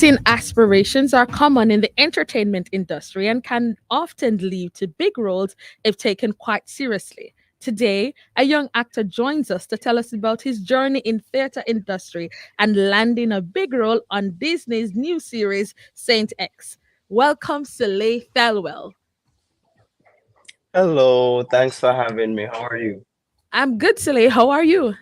Teen aspirations are common in the entertainment industry and can often lead to big roles if taken quite seriously. Today, a young actor joins us to tell us about his journey in theater industry and landing a big role on Disney's new series Saint X. Welcome, Soleil Thelwell. Hello, thanks for having me. How are you? I'm good, Soleil. How are you?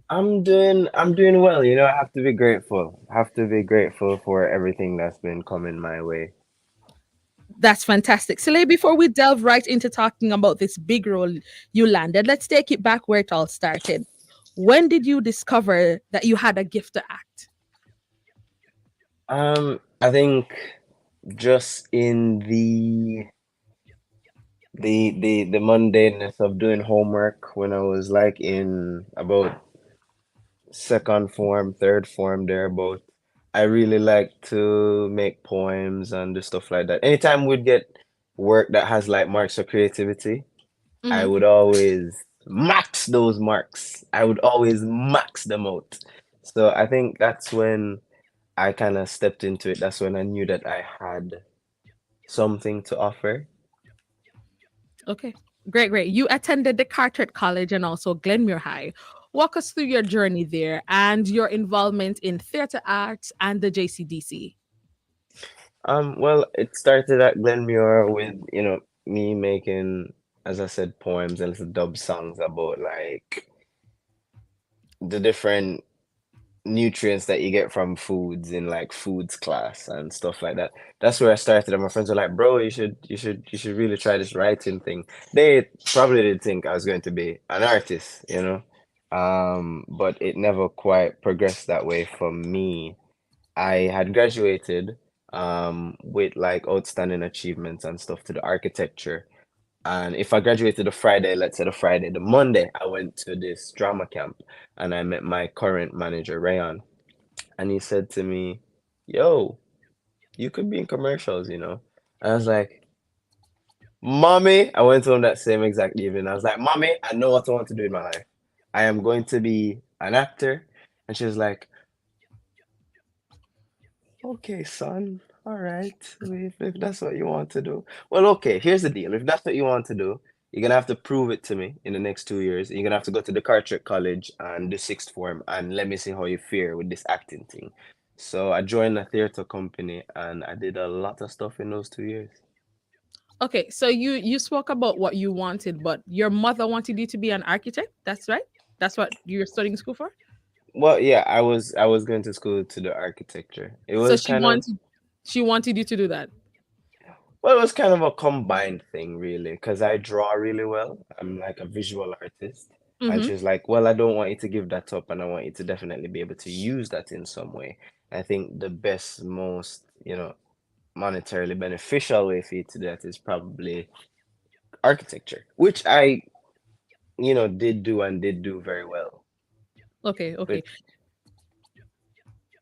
I'm doing well. You know, I have to be grateful. I have to be grateful for everything that's been coming my way. That's fantastic. Soleil, before we delve right into talking about this big role you landed, let's take it back where it all started. When did you discover that you had a gift to act? I think just in the mundaneness of doing homework when I was like in about second form, third form thereabout. I really like to make poems and do stuff like that. Anytime we'd get work that has like marks for creativity, I Hmm. would always max those marks. I would always max them out. So I think that's when I kind of stepped into it. That's when I knew that I had something to offer. Okay, great, great. You attended the Carteret College and also Glenmuir High. Walk us through your journey there and your involvement in theater arts and the JCDC. Well, it started at Glenmuir with, me making, as I said, poems and little dub songs about like the different nutrients that you get from foods in like foods class and stuff like that. That's where I started. And my friends were like, "Bro, you should really try this writing thing." They probably did think I was going to be an artist, you know. But it never quite progressed that way for me. I had graduated with like outstanding achievements and stuff to the architecture. And if I graduated the Friday, let's say the Friday, the Monday, I went to this drama camp and I met my current manager, Rayon. And he said to me, "Yo, you could be in commercials, you know?" And I was like, "Mommy," I went to him that same exact evening. I was like, "Mommy, I know what I want to do in my life. I am going to be an actor." And she was like, "Okay, son, all right. If that's what you want to do." Well, okay, here's the deal. If that's what you want to do, you're gonna have to prove it to me in the next 2 years. You're gonna have to go to the Carteret College and the sixth form and let me see how you fare with this acting thing. So I joined a theater company and I did a lot of stuff in those 2 years. Okay, so you spoke about what you wanted, but your mother wanted you to be an architect. That's right. That's what you're studying school for. Well, yeah, I was going to school to the architecture. It So was kind of she wanted you to do that. Well, it was kind of a combined thing, really, because I draw really well. I'm like a visual artist. And Mm-hmm. she was like, "Well, I don't want you to give that up, and I want you to definitely be able to use that in some way." I think the best, most, monetarily beneficial way for you to do that is probably architecture, which I, did do and did do very well. Okay, But okay.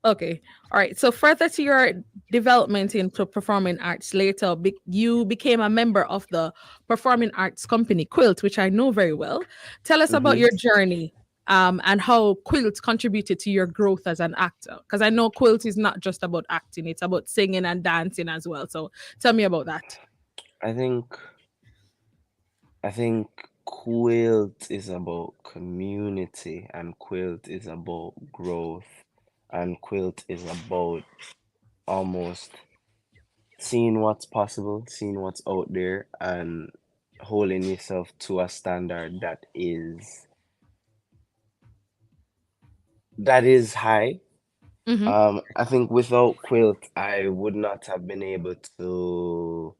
Okay. All right. So further to your development into performing arts later, you became a member of the performing arts company Quilt, which I know very well. Tell us about hmm your journey and how Quilt contributed to your growth as an actor. Because I know Quilt is not just about acting, it's about singing and dancing as well. So tell me about that. I think I think Quilt is about community and Quilt is about growth and Quilt is about almost seeing what's possible, seeing what's out there and holding yourself to a standard that is high. Mm-hmm. I think without Quilt I would not have been able to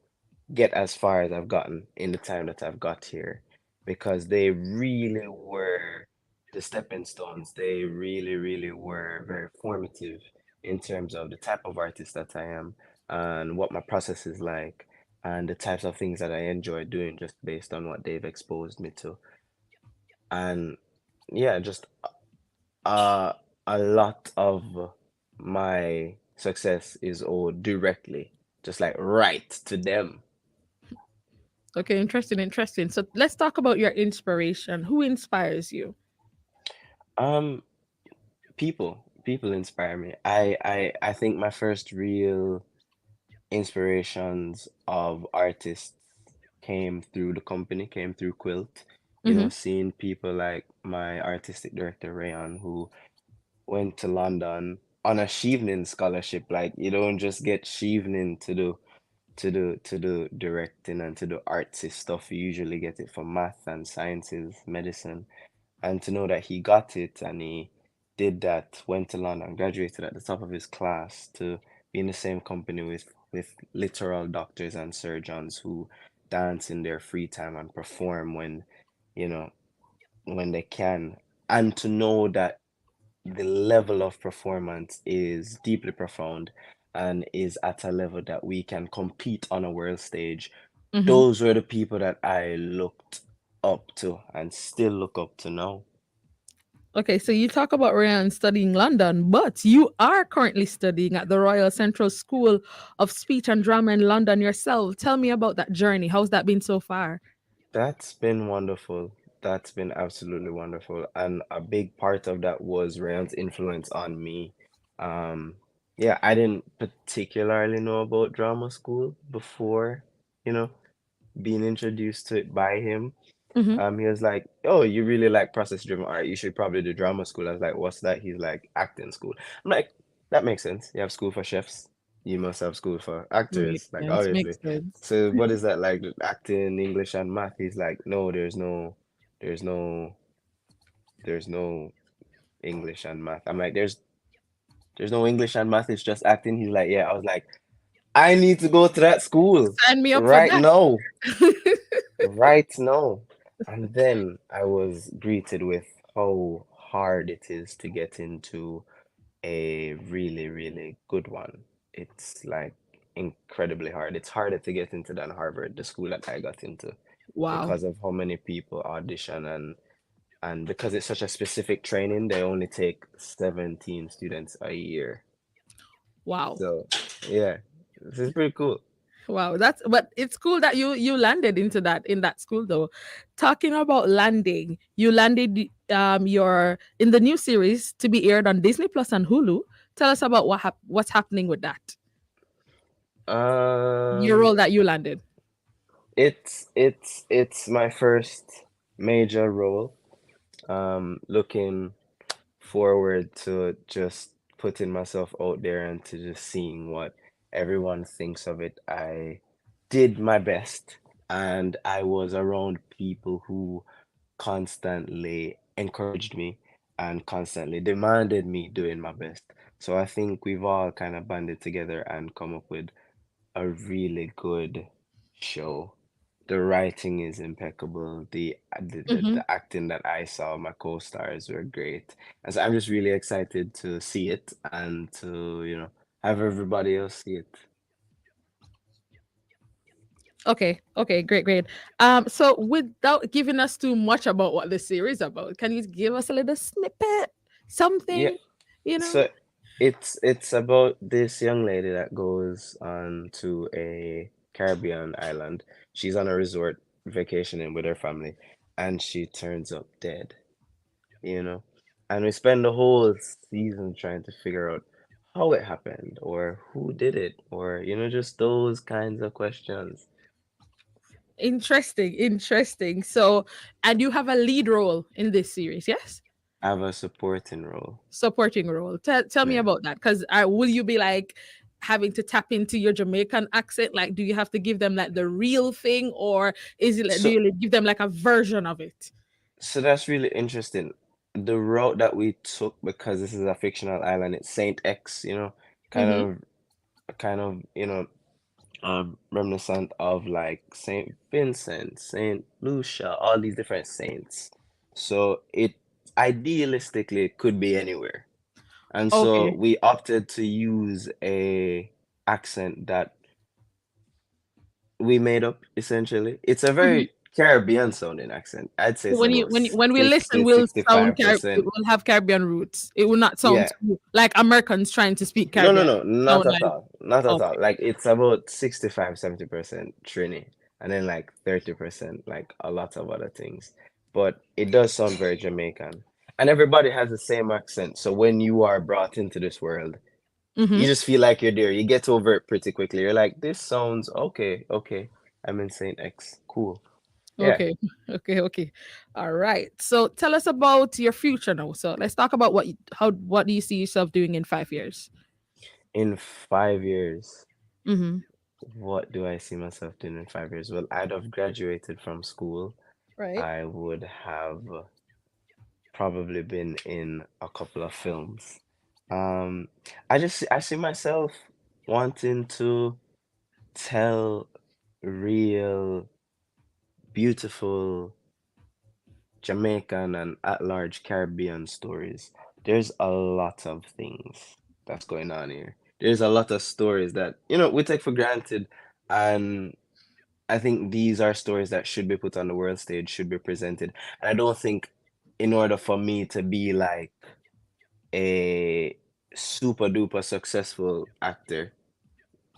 get as far as I've gotten in the time that I've got here because they really were the stepping stones. They really, really were very formative in terms of the type of artist that I am and what my process is like and the types of things that I enjoy doing just based on what they've exposed me to. And yeah, just uh, a lot of my success is owed directly, just like right to them. Okay, interesting, interesting. So let's talk about your inspiration. Who inspires you? Um, people, People inspire me. I think my first real inspirations of artists came through the company, came through Quilt. You know, Mm-hmm. seeing people like my artistic director Rayon, who went to London on a Chevening scholarship. Like you don't just get Chevening to do directing and to do artsy stuff. You usually get it for math and sciences, medicine. And to know that he got it and he did that, went to London, graduated at the top of his class to be in the same company with literal doctors and surgeons who dance in their free time and perform when, you know, when they can. And to know that the level of performance is deeply profound and is at a level that we can compete on a world stage. Mm-hmm. Those were the people that I looked up to and still look up to now. Okay, so you talk about Ryan studying London, but you are currently studying at the Royal Central School of Speech and Drama in London yourself. Tell me about that journey. How's that been so far? That's been wonderful. That's been absolutely wonderful. And a big part of that was Ryan's influence on me. Um, yeah, I didn't particularly know about drama school before, you know, being introduced to it by him. Mm-hmm. He was like, "Oh, you really like process-driven art. You should probably do drama school." I was like, "What's that?" He's like, "Acting school." I'm like, "That makes sense. You have school for chefs. You must have school for actors, Makes like sense. obviously." Makes sense. So what is that like? Acting, English, and math? He's like, "No, there's no, there's no English and math." I'm like, "There's no English and math. It's just acting." He's like, "Yeah." I was like, "I need to go to that school Sign me up for right that. now." Right now. And then I was greeted with how hard it is to get into a really, really good one. It's like incredibly hard. It's harder to get into than Harvard, the school that I got into, Wow. because of how many people audition and because it's such a specific training, they only take 17 students a year. Wow. So, yeah, this is pretty cool. Wow. That's but it's cool that you landed into that in that school though. Talking about landing, you landed your in the new series to be aired on Disney Plus and Hulu. Tell us about what's happening with that. Your Um, role that you landed. it's my first major role. Looking forward to just putting myself out there and to just seeing what everyone thinks of it. I did my best and I was around people who constantly encouraged me and constantly demanded me doing my best. So I think we've all kind of banded together and come up with a really good show. The writing is impeccable. The acting that I saw, my co-stars were great. And so I'm just really excited to see it and to, have everybody else see it. Okay, okay, great, great. So without giving us too much about what the series about, can you give us a little snippet, Yeah, something, you know? so it's about this young lady that goes on to a Caribbean island. She's on a resort vacationing with her family, and she turns up dead. you know? And we spend the whole season trying to figure out how it happened or who did it or, just those kinds of questions. Interesting, interesting. So, and you have a lead role in this series, yes? Have a supporting role. Supporting role. Tell me Yeah. about that, because will you be like having to tap into your Jamaican accent? Like, do you have to give them like the real thing, or is it like, do So you like, give them like a version of it? so that's really interesting. The route that we took, because this is a fictional island, it's Saint X, kind Mm-hmm. of kind of, reminiscent of like Saint Vincent, Saint Lucia, all these different saints. So it idealistically could be anywhere. And so Okay. we opted to use a accent that we made up essentially. It's a Mhm. very Caribbean sounding accent. I'd say So it's about when we listen, 60, we'll sound it 65%. will have Caribbean roots. It will not sound Yeah. too like Americans trying to speak No, no, Caribbean. no, not Sound at like all. Not at all. okay, Like it's about 65, 70% Trini and then like 30% like a lot of other things. But it does sound very Jamaican. And everybody has the same accent. So when you are brought into this world, you Mm-hmm. just feel like you're there. You get over it pretty quickly. You're like, this sounds okay, okay. I'm in Saint X. Cool. Yeah. Okay, okay. All right. So tell us about your future now. So let's talk about what do you see yourself doing in 5 years? In 5 years, Mm-hmm. what do I see myself doing in 5 years? Well, I'd have graduated from school. Right. I would have probably been in a couple of films. Um, I see myself wanting to tell real, beautiful Jamaican and at large Caribbean stories. There's a lot of things that's going on here. There's a lot of stories that, we take for granted. And I think these are stories that should be put on the world stage, should be presented. And I don't think in order for me to be like a super duper successful actor,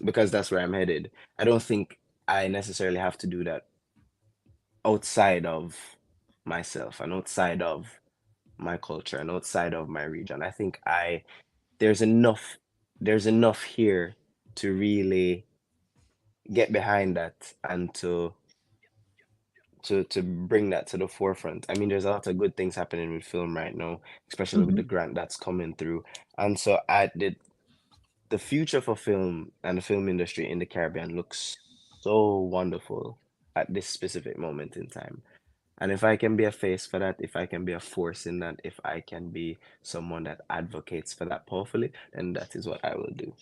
because that's where I'm headed, I don't think I necessarily have to do that outside of myself and outside of my culture and outside of my region. I think I there's enough there's enough here to really get behind that and to bring that to the forefront. I mean, there's a lot of good things happening with film right now, especially with Mm-hmm. the grant that's coming through. And so I did the future for film and the film industry in the Caribbean looks so wonderful at this specific moment in time. And if I can be a face for that, if I can be a force in that, if I can be someone that advocates for that powerfully, then that is what I will do.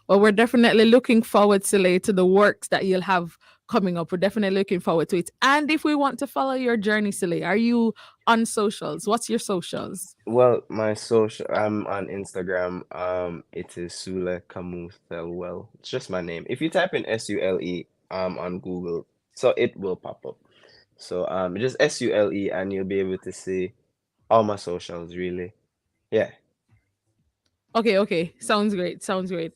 Well, we're definitely looking forward, Sile, to the works that you'll have coming up. We're definitely looking forward to it. And if we want to follow your journey, Sile, are you on socials? What's your socials? Well, my social, I'm on Instagram. It is Sule Camus Thelwell. It's just my name. If you type in Sule on Google, so it will pop up. So just Sule and you'll be able to see all my socials really. Yeah. Okay, okay. Sounds great. Sounds great.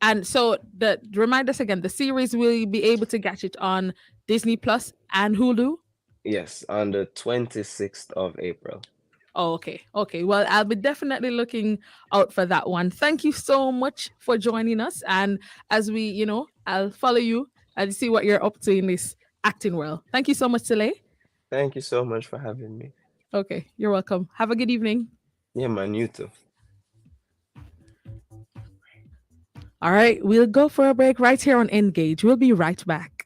And so the remind us again, the series will be able to catch it on Disney Plus and Hulu. Yes, on the 26th of April. Oh, okay. Okay. Well, I'll be definitely looking out for that one. Thank you so much for joining us. And as we, I'll follow you and see what you're up to in this acting world. Thank you so much, Sile. Thank you so much for having me. Okay. You're welcome. Have a good evening. Yeah, man, you too. All right. We'll go for a break right here on Engage. We'll be right back.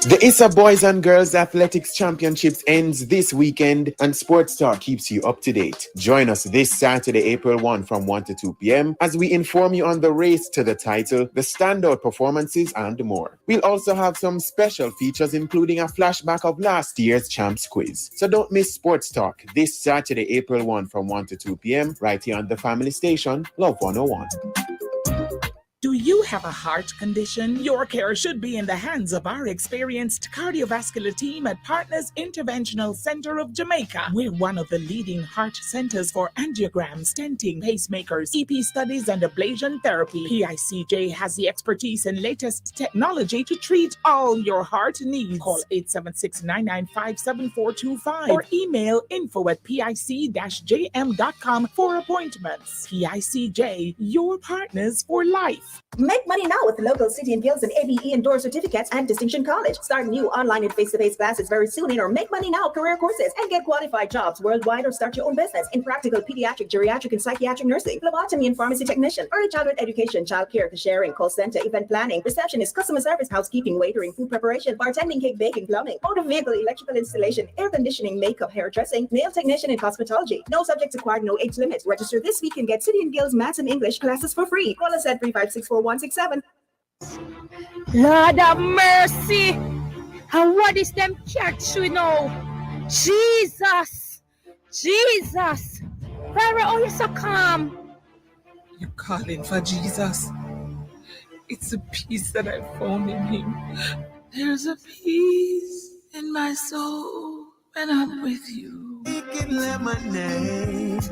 The ISA Boys and Girls Athletics Championships ends this weekend and Sports Star keeps you up to date. Join us this Saturday, April 1 from 1 to 2 p.m. as we inform you on the race to the title, the standout performances and more. We'll also have some special features including a flashback of last year's Champs Quiz. So don't miss Sports Talk this Saturday, April 1 from 1 to 2 p.m. right here on the family station, Love 101. Do you have a heart condition? Your care should be in the hands of our experienced cardiovascular team at Partners Interventional Center of Jamaica. We're one of the leading heart centers for angiogram, stenting, pacemakers, EP studies, and ablation therapy. PICJ has the expertise and latest technology to treat all your heart needs. Call 876-995-7425 or email info@pic-jm.com for appointments. PICJ, your partners for life. Make Make money now with local City and Guilds and ABE endorsed certificates and Distinction College. Start new online and face-to-face classes very soon in our Make Money Now career courses and get qualified jobs worldwide or start your own business in practical pediatric, geriatric, and psychiatric nursing, phlebotomy and pharmacy technician, early childhood education, child care, cashiering, call center, event planning, receptionist, customer service, housekeeping, waitering, food preparation, bartending, cake baking, plumbing, motor vehicle, electrical installation, air conditioning, makeup, hairdressing, nail technician, and cosmetology. No subjects required, no age limit. Register this week and get City and Guilds Maths and English classes for free. Call us at 3564167. Lord have mercy. And what is them catch we know? Jesus. Jesus. Pharaoh, oh, you're so calm. You're calling for Jesus. It's a peace that I found in him. There's a peace in my soul when I'm with you. Making lemonade,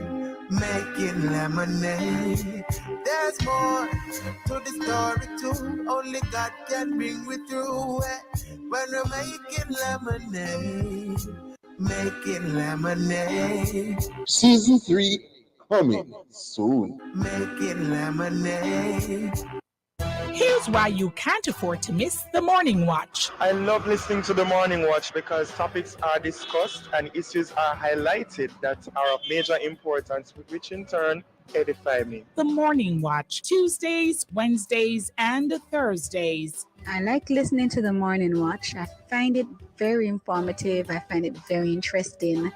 making lemonade. There's more to the story too. Only God can bring me through it. When we're making lemonade. Season 3 coming soon. Making lemonade. Here's why you can't afford to miss the Morning Watch. I love listening to the Morning Watch because topics are discussed and issues are highlighted that are of major importance, which in turn edify me. The Morning Watch, Tuesdays, Wednesdays, and Thursdays. I like listening to the Morning Watch. I find it very informative. I find it very interesting.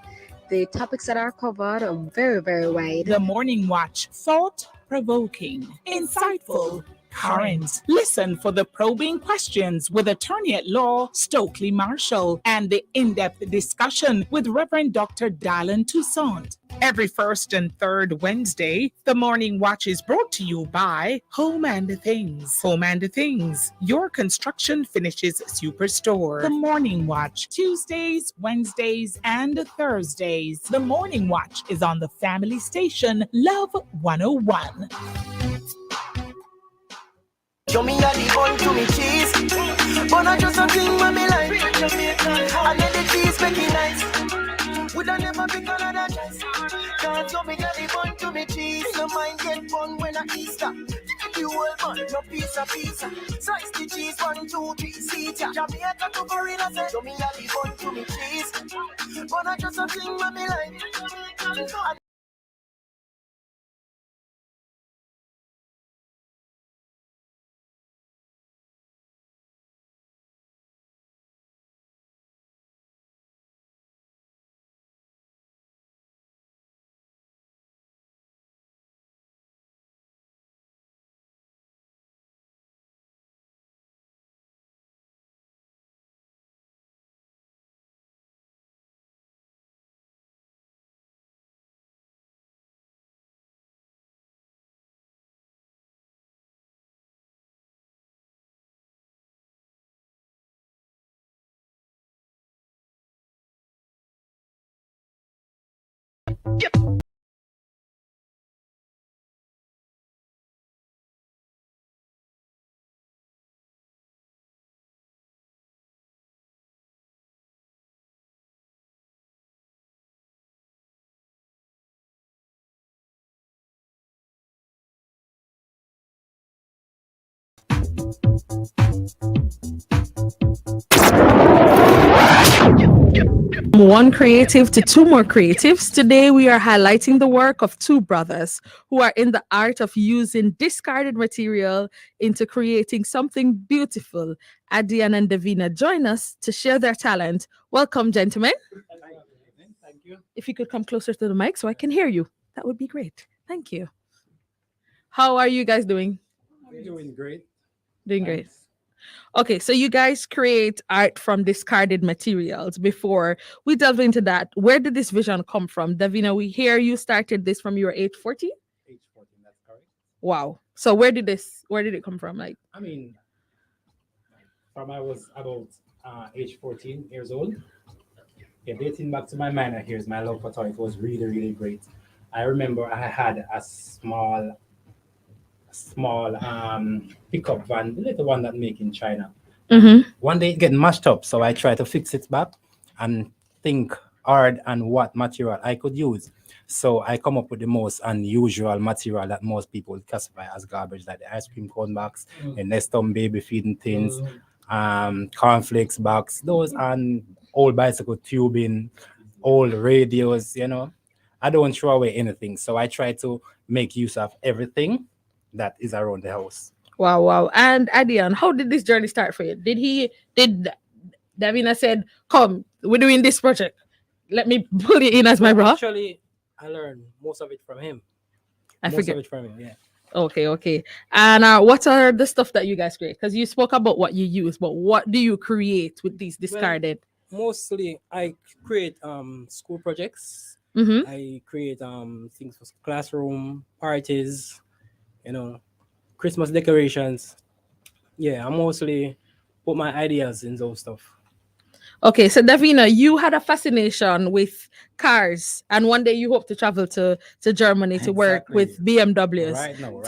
The topics that are covered are very, very wide. The Morning Watch, thought-provoking, insightful, current. Listen for the probing questions with attorney at law Stokely Marshall and the in-depth discussion with Reverend Dr. Dylan Toussaint. Every first and third Wednesday, the Morning Watch is brought to you by Home and Things. Home and Things, your construction finishes superstore. The Morning Watch, Tuesdays, Wednesdays, and Thursdays. The Morning Watch is on the family station Love 101. Show me how the bun to me cheese. But I just a thing when me like. And then the cheese make it nice. Would I never pick another choice? Can't show me how the bun to me cheese. No mind get fun when I Easter. You whole bun, no piece of pizza. Slice the cheese, 1, 2, 3, seat ya. Jamaica to Gorilla say, show me how the bun to me cheese. But I just a thing when me like. From one creative to two more creatives, today we are highlighting the work of two brothers who are in the art of using discarded material into creating something beautiful. Adian and Davina join us to share their talent. Welcome, gentlemen. Thank you. If you could come closer to the mic so I can hear you, that would be great. Thank you. How are you guys doing? I'm doing great. Doing great. Okay, so you guys create art from discarded materials. Before we delve into that, where did this vision come from? Davina, we hear you started this from your age 14? Age 14, that's correct. Wow. So where did it come from? Like, I mean, from I was about age 14 years old. Yeah, dating back to my minor years, my love for toy, it was really, really great. I remember I had a small pickup van, the little one that make in China. One day it get mashed up, so I try to fix it back and think hard on what material I could use. So I come up with the most unusual material that most people classify as garbage, like the ice cream cone box, the Nestum baby feeding tins, cornflakes box, those and old bicycle tubing, old radios, you know. I don't throw away anything. So I try to make use of everything that is around the house. Wow, wow. And Adian, how did this journey start for you? Did Davina said, "Come, we're doing this project. Let me pull you in as my bro." Actually, I learned most of it from him. I Most forget. of it from him, yeah. Okay, okay. And what are the stuff that you guys create? Because you spoke about what you use, but what do you create with these discarded? Mostly, I create school projects. Mm-hmm. I create things for classroom parties, you know, Christmas decorations. Yeah, I mostly put my ideas in those stuff. Okay, so Davina, you had a fascination with cars, and one day you hope to travel to Germany to work Exactly. with BMWs. Right now,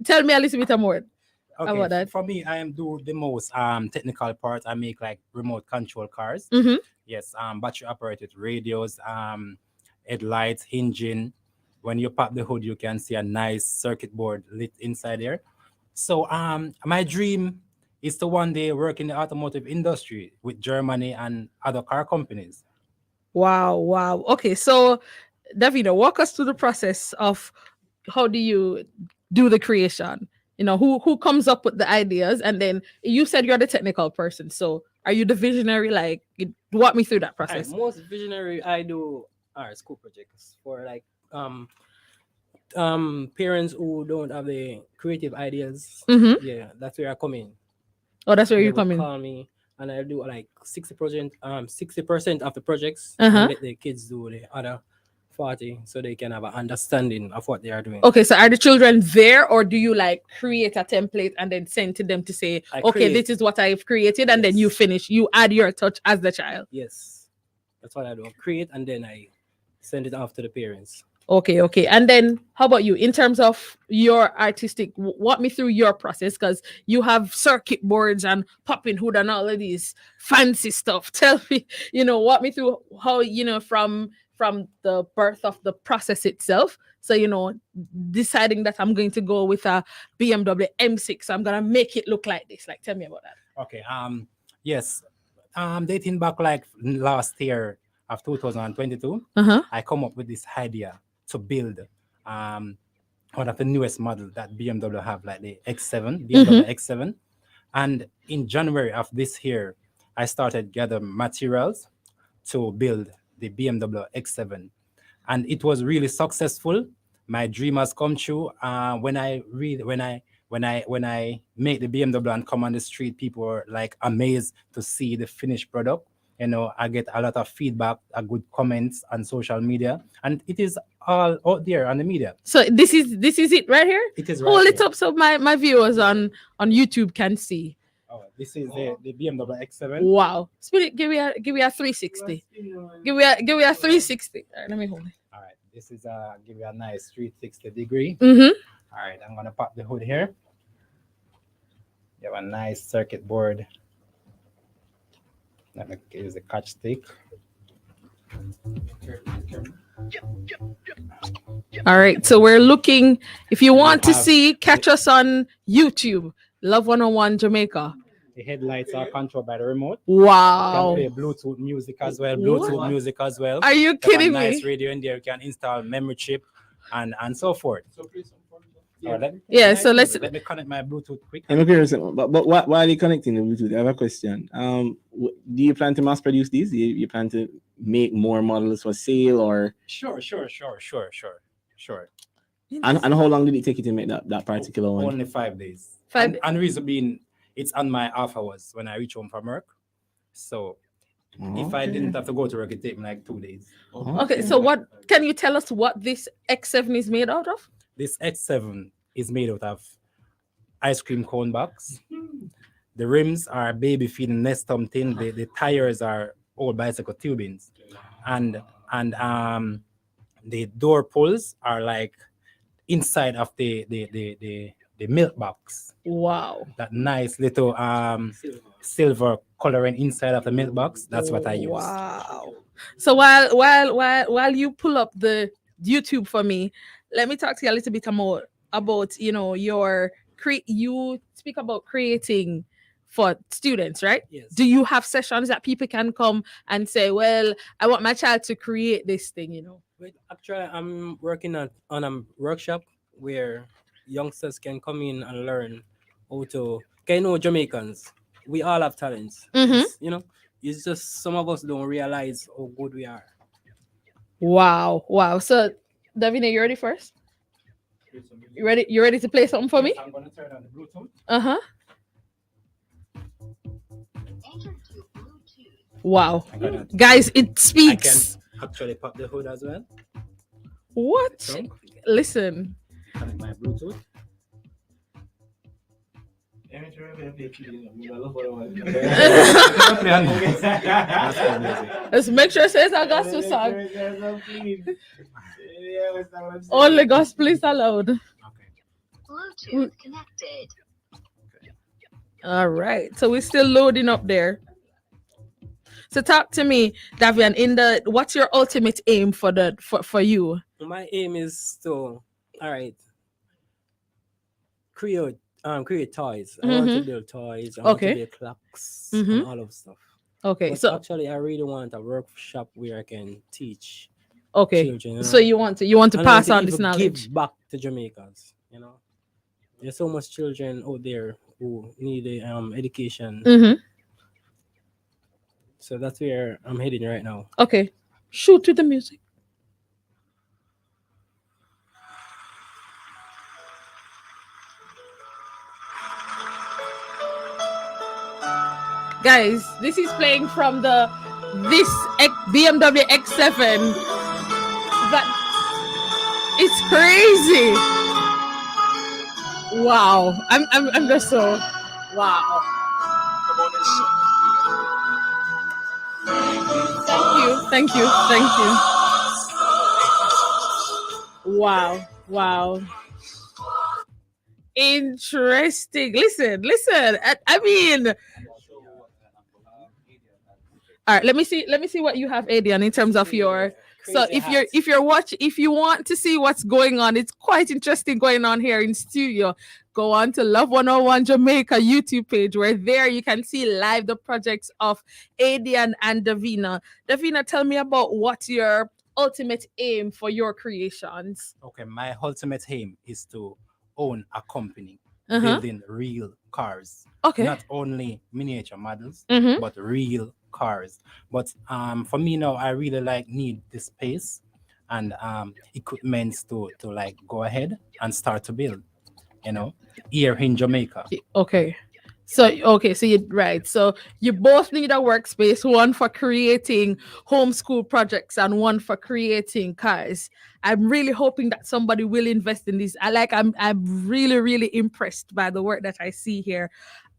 Tell me a little bit more Okay, about that. for me, I am do the most technical part. I make like remote control cars. Mm-hmm. Yes, battery operated radios, headlights, engine. When you pop the hood, you can see a nice circuit board lit inside there. So my dream is to one day work in the automotive industry with Germany and other car companies. Wow, wow. Okay, so Davina, walk us through the process of how do you do the creation? You know, who comes up with the ideas, and then you said you're the technical person. So are you the visionary? Like, walk me through that Alright, process. most visionary I do are school projects for like parents who don't have the creative ideas. Mm-hmm. Yeah, that's where I come in. Oh, that's where They you would come in. call me and I do like 60% of the projects Uh-huh. and let the kids do the other 40 so they can have an understanding of what they are doing. Okay, so are the children there, or do you like create a template and then send to them to say, I okay, create- this is what I've created, and then you Yes. finish, you add your touch as the child. Yes. That's what I do. I create and then I send it off to the parents. Okay, okay. And then how about you in terms of your artistic? Walk me through your process, because you have circuit boards and popping hood and all of these fancy stuff. Tell me, walk me through how, from the birth of the process itself. So, deciding that I'm going to go with a BMW M6, I'm gonna make it look like this. Like, tell me about that. Okay. Yes. Dating back like last year of 2022, Uh-huh. I come up with this idea to build one of the newest model that BMW have, like the X7, BMW X7. And in January of this year, I started gather materials to build the BMW X7, and it was really successful. My dream has come true. When I make the BMW and come on the street, people were like amazed to see the finished product. I get a lot of feedback, a good comments on social media, and it is all out there on the media. So this is it right here. It is right Hold it here. up so my viewers on YouTube can see. Oh, this is the BMW X7. Wow. Spirit, give me a 360. Give me a 360. All right, let me hold it. All right, this is give you a nice 360 degree. Mm-hmm. All right, I'm gonna pop the hood here. You have a nice circuit board. Let me use the catch stick. All right, so we're looking. If you want to have- see, catch us on YouTube. Love 101 Jamaica. The headlights are controlled by the remote. Wow. You can play Bluetooth music as well. What? Music as well. Are you You have a kidding nice me? radio in there. You can install memory chip and so forth. Yeah, so let's- let me connect my Bluetooth quick. I'm curious, but while you're connecting the Bluetooth, I have a question. Do you plan to mass produce these? Do you plan to make more models for sale, or Sure. and how long did it take you to make that particular one? Only 5 days. 5 And reason being, it's on my off hours when I reach home from work. So if I didn't have to go to work, it'd take me like 2 days. Okay, so what can you tell us what this X7 is made out of? This X7 is made out of ice cream cone box. The rims are baby feeding Nestum tin. The tires are old bicycle tubings, and the door pulls are like inside of the milk box. Wow. That nice little silver coloring inside of the milk box. That's what I use. Wow. So while you pull up the YouTube for me. Let me talk to you a little bit more about you speak about creating for students, right? Yes. Do you have sessions that people can come and say, well, I want my child to create this thing, Wait, actually, I'm working on a workshop where youngsters can come in and learn how to. Jamaicans, we all have talents. Mhm. It's just some of us don't realize how good we are. Wow. So, Davina, you ready first? You ready? You ready to play something for me? I'm gonna turn on the Bluetooth. Uh-huh. Wow. Guys, it I speaks. can actually pop the hood as well. What? So, Listen. connect my Bluetooth. Let's make sure it says a gospel song. Only gospel is allowed. Bluetooth connected. All right. So we're still loading up there. So talk to me, Davian, what's your ultimate aim for you? My aim is to, all right, create toys. I want to build toys. I want to build clocks and all of stuff. Okay. But So actually, I really want a workshop where I can teach okay. children. So you want to And I want pass to on this even knowledge. give back to Jamaicans. There's so much children out there who need education. Mm-hmm. So that's where I'm heading right now. Okay. Shoot to the music. Guys, this is playing from this BMW X7. It's crazy. Wow. I'm just so wow. Thank you. Wow. Interesting. Listen. I mean, all right, let me see what you have, Adian, in terms of your. So if you want to see what's going on, it's quite interesting going on here in studio. Go on to Love 101 Jamaica YouTube page, where there you can see live the projects of Adian and Davina. Davina, tell me about what's your ultimate aim for your creations. Okay, my ultimate aim is to own a company Uh-huh. building real cars. Okay. Not only miniature models, Mhm. but real cars. But for me now, I really need the space and equipment to like go ahead and start to build. Here in Jamaica. Okay. So you right. So you both need a workspace, one for creating homeschool projects and one for creating cars. I'm really hoping that somebody will invest in this. I'm really impressed by the work that I see here.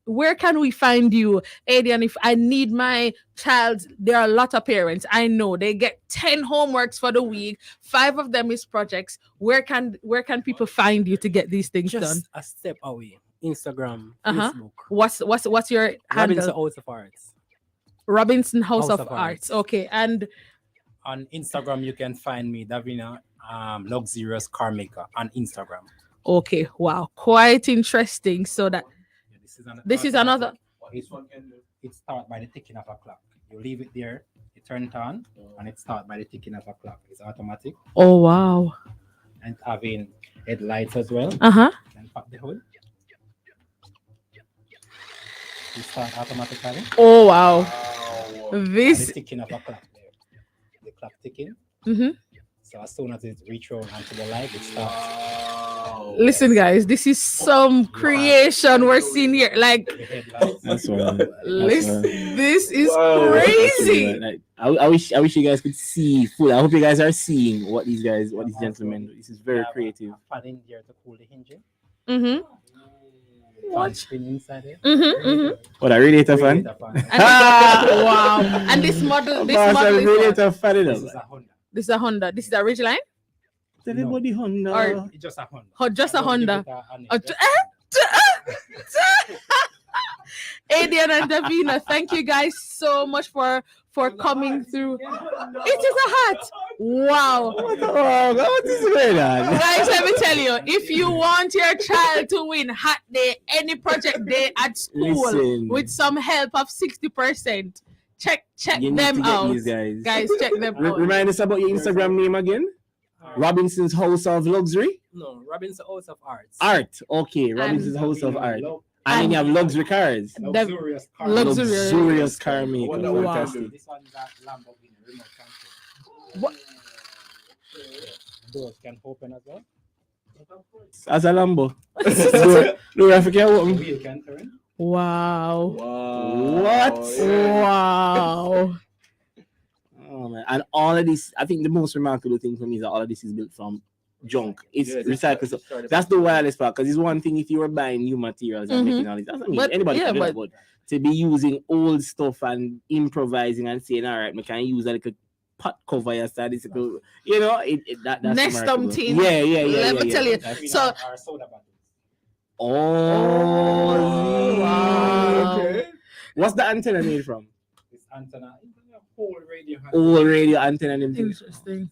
Where can we find you, Adian? If I need my child, there are a lot of parents. I know they get 10 homeworks for the week. 5 of them is projects. Where can people find you to get these things done? Just a step away. Instagram, Uh-huh. Facebook. What's your handle? Robinson House of Arts. Robinson House of Arts. Okay, and on Instagram you can find me, Davina Luxurious Car Maker on Instagram. Okay, wow, quite interesting. So that this is another. It starts by the ticking of a clock. You leave it there, you turn it on, and it starts by the ticking of a clock. It's automatic. Oh wow! And having headlights as well. Uh-huh. And pop the hood. It starts automatically. Oh wow! This and the ticking of a clock there. The clock ticking. Mm-hmm. So as soon as it reaches onto the light, it stops. Listen, guys, this is some creation we're seeing here. That's one. Listen, this is crazy. I wish you guys could see full. I hope you guys are seeing what these gentlemen do. This is very creative. Fan in there to cool the engine. Mm-hmm. What? Inside there. What, a radiator fan? Wow! And this model is radiator fan. This is a Honda. This is a Honda. This is a Ridgeline. Everybody Honda. Or It's just a Honda. Just a Honda. Adrian and Davina, thank you guys so much for coming through. It is a hat. Wow. What is going on? Guys, let me tell you, if you want your child to win hat day, any project day at school Listen. with some help of 60%, check You need to them get out. these guys. Guys, check them out. Remind us about your Instagram name again. Robinson's House of Luxury? No, Robinson House of Arts. Art. Okay, Robinson's House of Art. And then you have luxury cars. Luxurious car. Luxurious car maker. Wow. Fantastic. This one is a Lamborghini remote control. What? Doors can open as well. As a Lambo. No, I forget what. Wheel can turn. Wow. What? Wow. Oh man! And all of this, I think the most remarkable thing for me is that all of this is built from junk. It's recycled. So that's the wireless part. Because it's one thing if you were buying new materials and making all this. That's not anybody can do that, but to be using old stuff and improvising and saying, all right, we can use a little pot cover your statistical, you know, that's next something. Yeah. Let me tell you. So our soda bottles. Oh, wow. Okay. What's the antenna made from? This antenna, a whole radio. Old radio antenna. Interesting.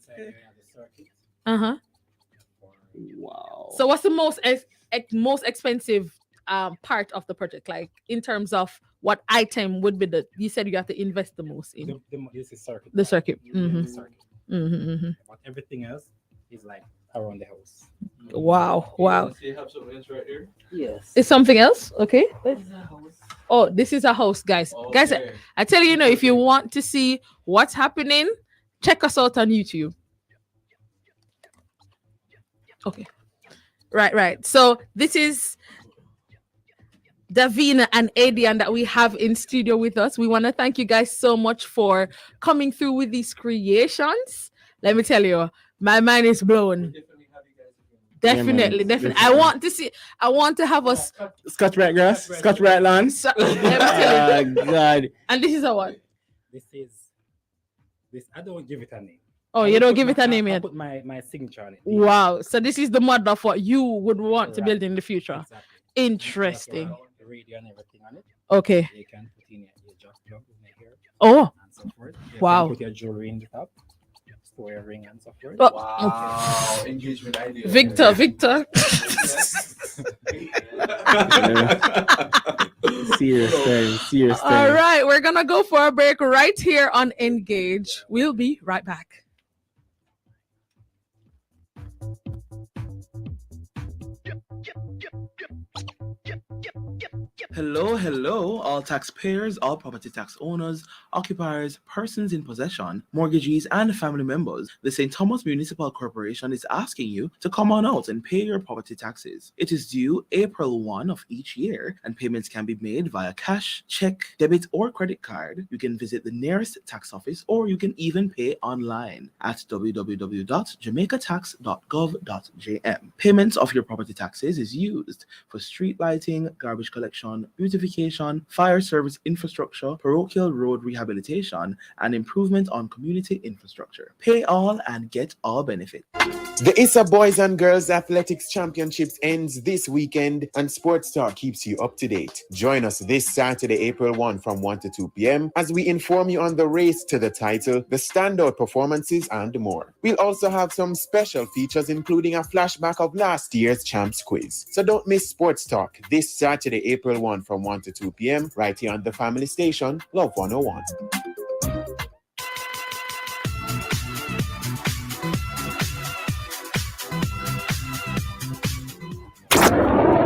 Wow. So what's the most expensive part of the project, like in terms of what item would be you said you have to invest the most in? This is circuit. The circuit. But everything else is like around the house. Wow. You have something else right here? Yes. Is something else? Okay. Oh, this is a house, guys. Okay. Guys, I tell you, if you want to see what's happening, check us out on YouTube. Okay. Right. So this is Davina and Adrian that we have in studio with us. We want to thank you guys so much for coming through with these creations. Let me tell you, my mind is blown. Definitely. I want to have us Scotch Bright Grass, Scotch Bright Land. Let me tell you. God. And this is a what? This. I don't give it a name. Oh, you don't give it a name I yet? put my signature on it. Wow. So this is the model of what you would want to build in the future. Exactly. Interesting. The radio and everything on it. Okay. You can put in your just plug in here. Oh. And so forth. You Wow. can put your jewelry in the top. Store your ring and so forth. Oh, Wow. Okay. Engagement idea. Victor. Serious. All right, we're gonna go for a break right here on Engage. We'll be right back. Hello, all taxpayers, all property tax owners, occupiers, persons in possession, mortgagees, and family members. The St. Thomas Municipal Corporation is asking you to come on out and pay your property taxes. It is due April 1 of each year, and payments can be made via cash, check, debit, or credit card. You can visit the nearest tax office, or you can even pay online at www.jamaicatax.gov.jm. Payments of your property taxes is used for street lighting, garbage collection, beautification, fire service infrastructure, parochial road rehabilitation, and improvement on community infrastructure. Pay all and get all benefit. The ISA Boys and Girls Athletics Championships ends this weekend, and Sports Star keeps you up to date. Join us this Saturday, April 1 from 1 to 2 p.m. as we inform you on the race to the title, the standout performances, and more. We'll also have some special features, including a flashback of last year's Champs Quiz. So don't miss Sports Talk this Saturday, April 1 from 1 to 2 p.m. right here on the family station, Love 101.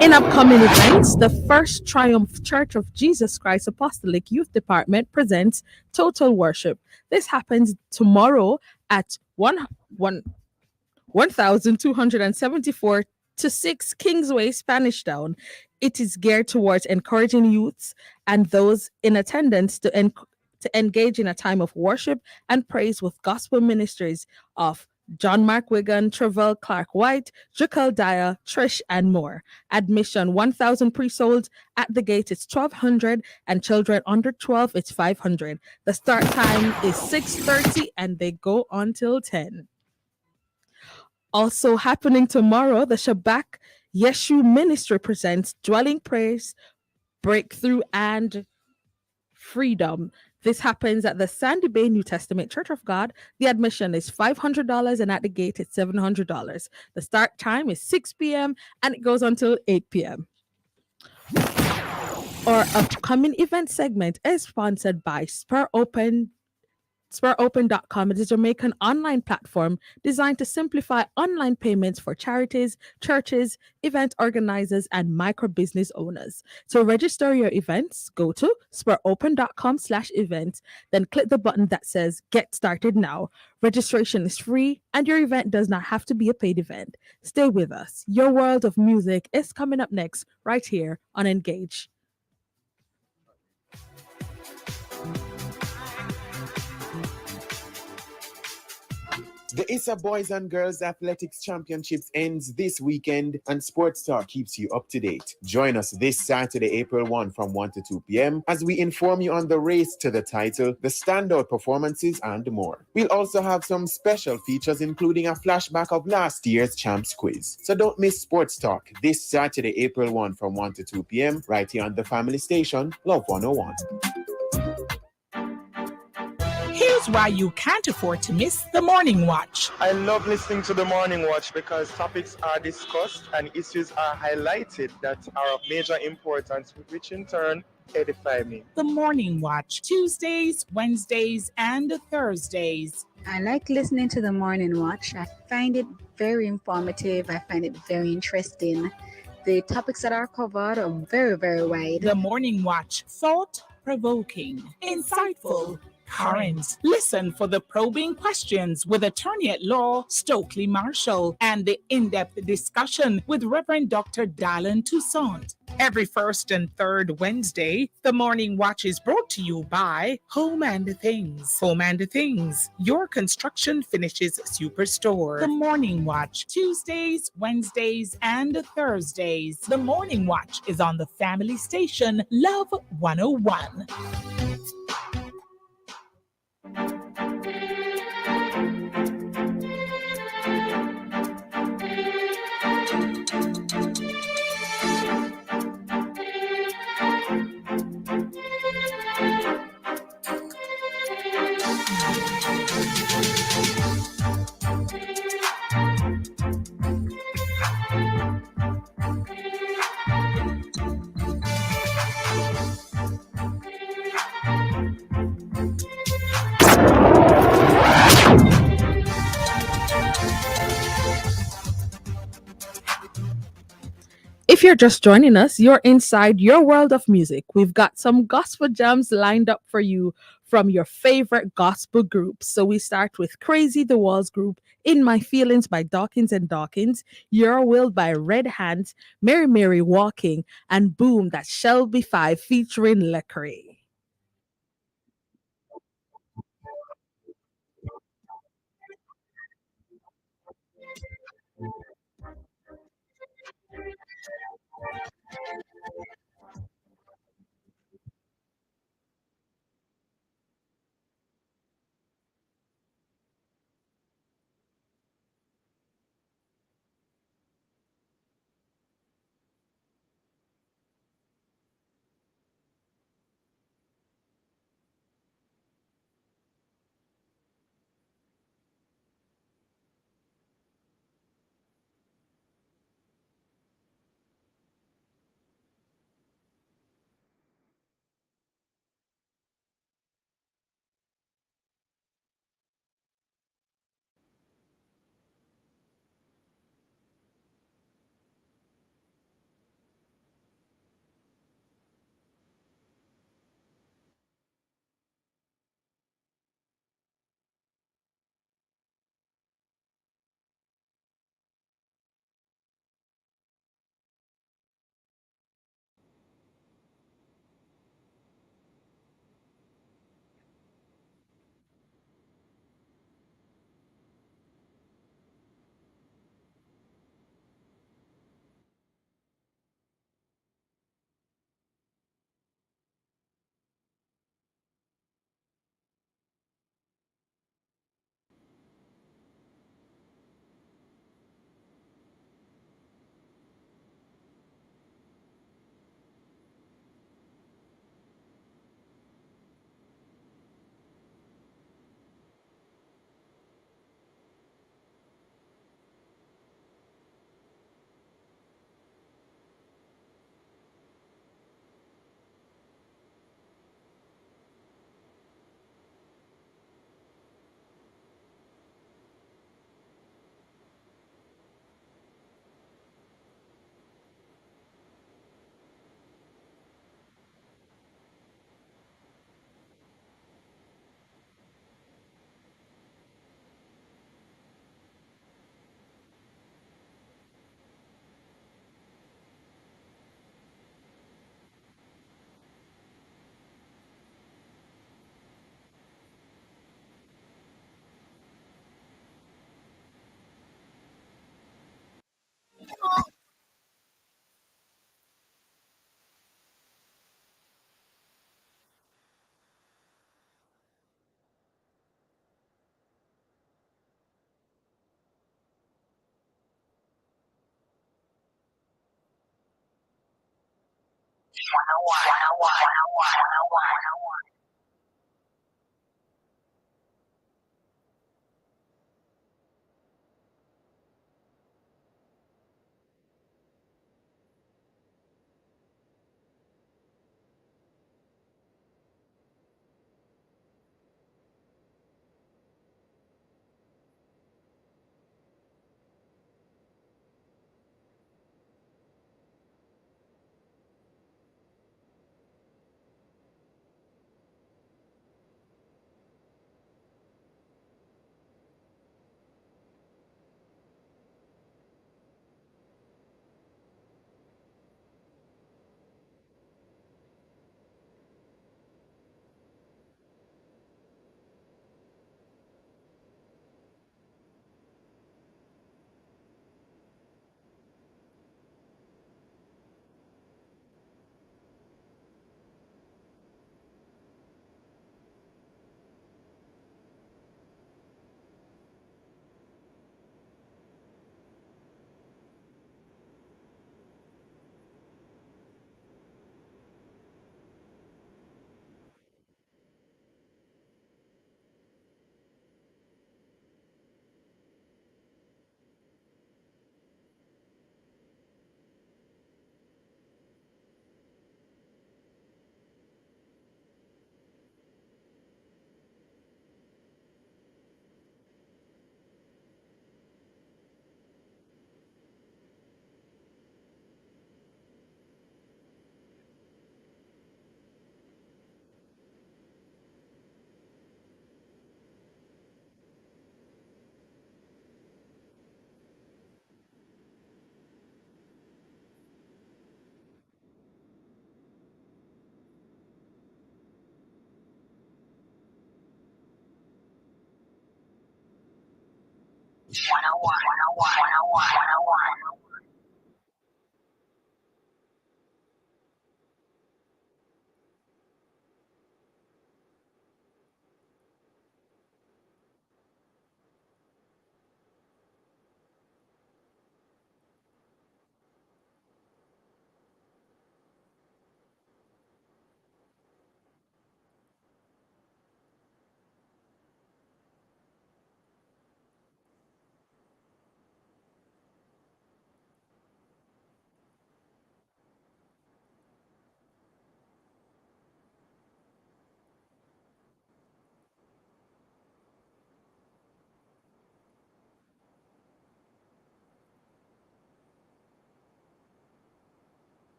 In upcoming events, the First Triumph Church of Jesus Christ Apostolic Youth Department presents Total Worship. This happens tomorrow at 1274 to 6 Kingsway, Spanish Town. It is geared towards encouraging youths and those in attendance to engage in a time of worship and praise with gospel ministries of John Mark Wigan, Travell Clark White, Jekyll Dyer, Trish, and more. Admission 1,000 pre-sold. At the gate, it's 1,200, and children under 12, it's 500. The start time is 6:30, and they go until 10. Also happening tomorrow, the Shabbat Yeshu Ministry presents Dwelling Praise breakthrough, and freedom. This happens at the Sandy Bay New Testament Church of God. The admission is $500 and at the gate it's $700. The start time is 6 p.m. and it goes until 8 p.m. Our upcoming event segment is sponsored by SpurOpen.com. It is a Jamaican online platform designed to simplify online payments for charities, churches, event organizers, and micro business owners. To register your events, go to SpurOpen.com/events, then click the button that says Get Started Now. Registration is free, and your event does not have to be a paid event. Stay with us. Your world of music is coming up next, right here on Engage. The ISA Boys and Girls Athletics Championships ends this weekend, and Sports Star keeps you up to date. Join us this Saturday, April 1 from 1 to 2 p.m. as we inform you on the race to the title, the standout performances, and more. We'll also have some special features, including a flashback of last year's Champs Quiz. So don't miss Sports Talk this Saturday, April 1 from 1 to 2 p.m. right here on the family station, Love 101. Here's why you can't afford to miss the Morning Watch. I love listening to the Morning Watch because topics are discussed and issues are highlighted that are of major importance, which in turn edify me. The Morning Watch, Tuesdays, Wednesdays, and Thursdays. I like listening to the Morning Watch. I find it very informative. I find it very interesting. The topics that are covered are very, very wide. The Morning Watch, thought-provoking, insightful, current. Listen for the probing questions with attorney at law Stokely Marshall and the in-depth discussion with Reverend Dr. Dallin Toussaint. Every first and third Wednesday, the Morning Watch is brought to you by Home and Things. Home and Things, your construction finishes superstore. The Morning Watch, Tuesdays, Wednesdays, and Thursdays. The Morning Watch is on the family station Love 101. If you're just joining us, you're inside your world of music. We've got some gospel jams lined up for you from your favorite gospel groups. So we start with Crazy the Walls Group, In My Feelings by Dawkins and Dawkins, Your Will by Red Hands, Mary Mary Walking, and Boom, that's Shelby 5 featuring Lecrae.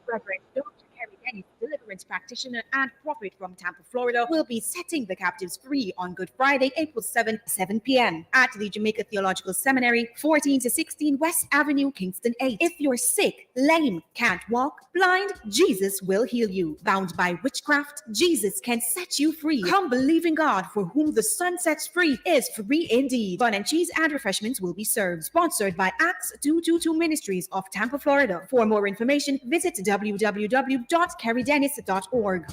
Reverend Dr. Kerry Dennis, deliverance practitioner and prophet from Tampa, Florida, will be setting the captives free on Good Friday, April 7th, 7 p.m. at the Jamaica Theological Seminary, 14 to 16 West Avenue, Kingston 8. If you're sick, lame, can't walk, blind, Jesus will heal you. Bound by witchcraft, Jesus can set you free. Come believing God, for whom the Son sets free is free indeed. Bun and cheese and refreshments will be served. Sponsored by Acts 222 Ministries of Tampa, Florida. For more information, visit www.kerrydennis.org.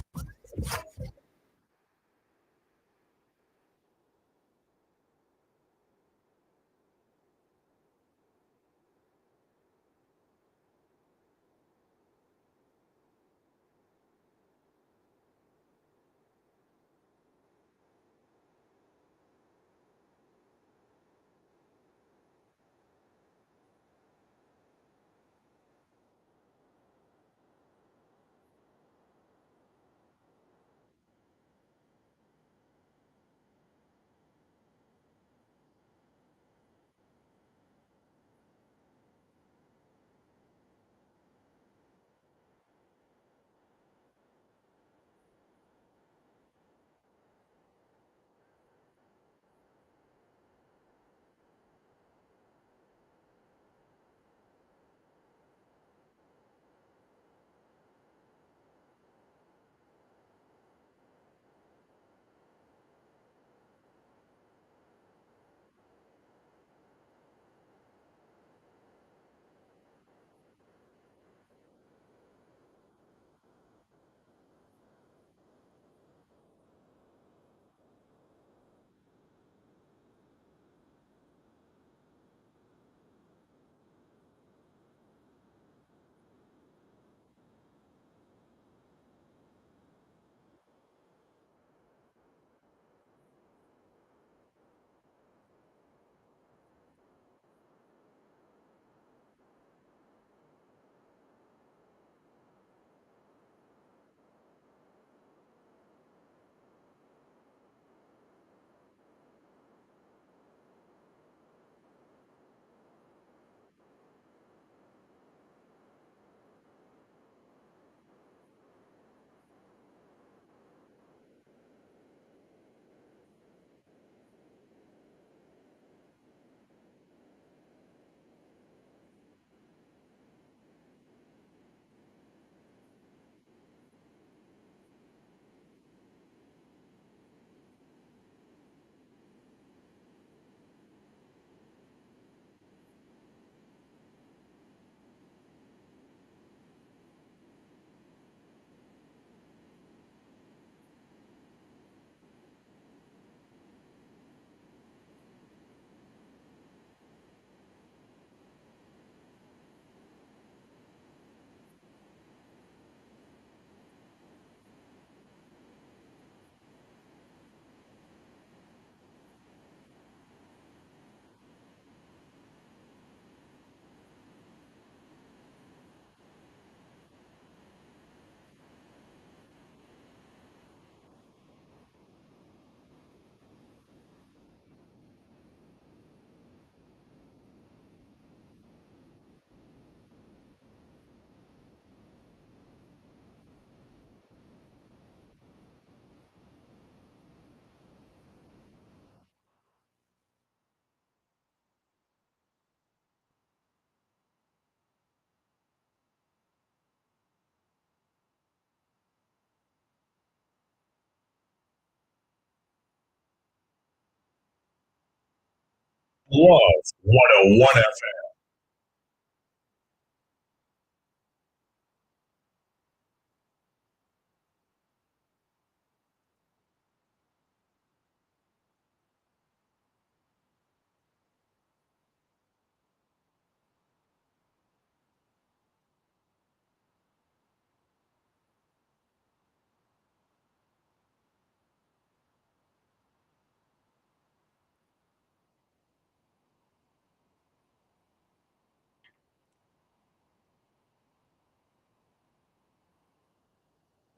Was 101 FM.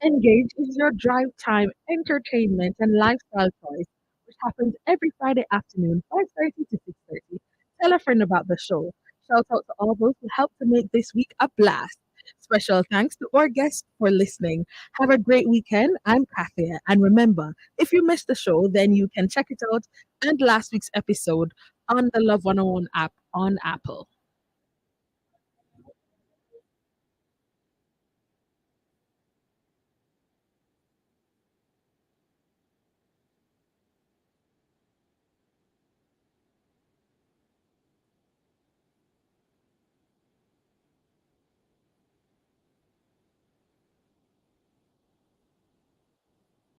Engage is your drive time, entertainment, and lifestyle choice, which happens every Friday afternoon, 5:30 to 6:30. Tell a friend about the show. Shout out to all those who helped to make this week a blast. Special thanks to our guests for listening. Have a great weekend. I'm Kathia. And remember, if you missed the show, then you can check it out and last week's episode on the Love 101 app on Apple.